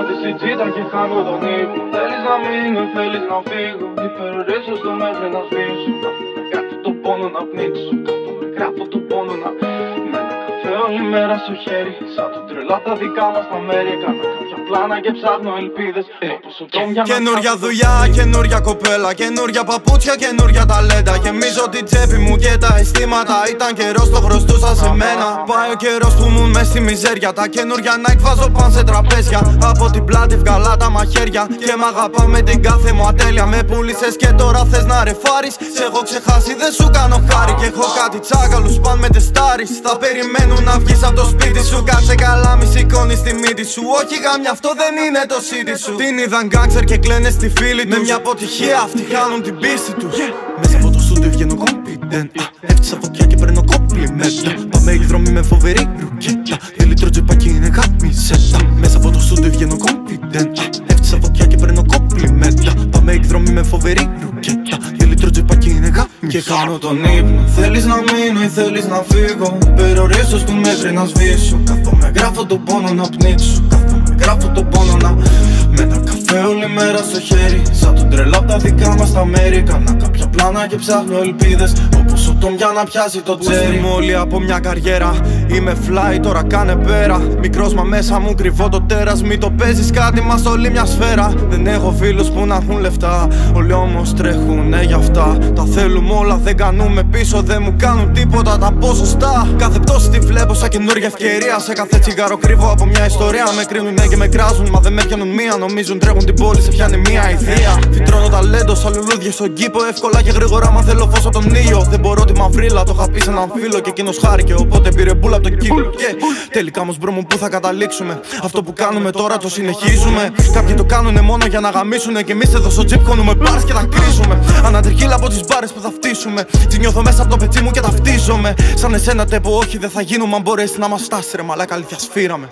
τη συντζίτα και χάνω τον ύπνο. Θέλεις να μείνω ή θέλεις να φύγω? Υπερορίσω στο μέχρι να σβήσω. Γράφω το πόνο να πνίξω. Γράφω το πόνο να... Με ένα καφέ όλη μέρα στο χέρι. Σαν το τρελά τα δικά μας τα μέρη. Κάνα κάποια πλάνα και ψάχνω ελπίδες. Καινούρια δουλειά, καινούρια κοπέλα. Καινούρια παπούτσια, καινούρια ταλέντα. Γεμίζω την τσέπη μου και τα αισθήματα. Ήταν καιρός, το χρωστούσα σε μένα. Πάει ο καιρός που ήμουν μες στη μιζέρια. Τα καινούρια να εκβάζω πάνω σε τραπέζια. Από την πλάτη βγαλά τα μαχαίρια. Και μ' αγαπά με την κάθε μου ατέλεια. Με πούλησες και τώρα θες να ρεφάρεις. Σε έχω ξεχάσει, δεν σου κάνω χάρη. Και έχω κάτι τσάκαλους παν με τεστάρεις. Θα περιμένουν να βγεις από το σπίτι σου. Κάτσε καλά, μη σηκώνεις τη μύτη σου. Όχι γάμια, αυτό δεν είναι το σίτι σου. Την είδαν γκάνξερ και κλαίνε στη φίλη τους. Με μια αποτυχία αυτοί χάνουν την πίστη τους. Μέσα από το στούντιο βγαίνω confident. Έφτιασα φωτιά και παίρνω κομπλιμέντα. Πάμε εκδρομή με φοβερή ρουκέτα. 2 λίτρο τζεπάκι είναι γάμισέτα. Μέσα από το στούντιο βγαίνω confident. Έφτιασα φωτιά και παίρνω κομπλιμέντα. Πάμε εκδρομή με φοβερή ρουκέτα. 2 λίτρο τζεπάκι είναι γάμισέτα. Και χάνω τον ύπνο. Θέλεις να μείνω ή θέλεις να φύγω? Υπερορίσω του μέχρι να σβήσω. Κάθομαι γράφω το πόνο να πνίξω. Κάθομαι γράφω το πόνο να... Με ένα καφέ όλη μέρα στο χέρι. Σαν τον τρελά απ' τα δικά μας τα μέρη. Κάνα κάποια πλάνα και ψάχνω ελπίδες. Όπως ο Τόμ για να πιάσει το τσέρι. Είμαι όλοι από μια καριέρα. Είμαι fly, τώρα κάνε πέρα. Μικρός μα μέσα μου κρυβώ το τέρας. Μη το παίζεις κάτι, μας όλη μια σφαίρα. Δεν έχω φίλους που να έχουν λεφτά. Όλοι όμως τρέχουνε για αυτά. Τα θέλουμε όλα, δεν κάνουμε πίσω. Δεν μου κάνουν τίποτα τα ποσοστά. Κάθε πτώση τη βλέπω σαν καινούργια ευκαιρία. Σε κάθε τσιγάρο κρύβω από μια ιστορία. Με κρίνουνε και με κράζουν, μα δεν με πιάνουν μία. Νομίζουν τρέχουν την πόλη, σε πιάνει μία ιδέα. Φυτρώνω ταλέντο σαν λουλούδια στον κήπο. Εύκολα και γρήγορα, μα θέλω φως από τον ήλιο. Δεν μπορώ τη μαυρίλα, το είχα πει σε έναν φίλο. Και εκείνος χάρηκε, οπότε πήρε μπούλα από τον κύκλο. Και τελικά όμως μπρο μου που θα καταλήξουμε. Αυτό που κάνουμε τώρα το συνεχίζουμε. Κάποιοι το κάνουνε μόνο για να γαμίσουνε. Και εμείς εδώ στο τζιπ κόνουμε μπάρς και τα κρίζουμε. Ανατριχίλα από τις μπάρες που θα φτύσουμε. Τι νιώθω μέσα από το πετσί μου και ταυτίζομαι. Σαν εσένα τέπω, όχι δεν θα γίνουμε. Αν μπορέσει να μας φτάσει ρε μαλάκα, αλήθεια σφύραμε.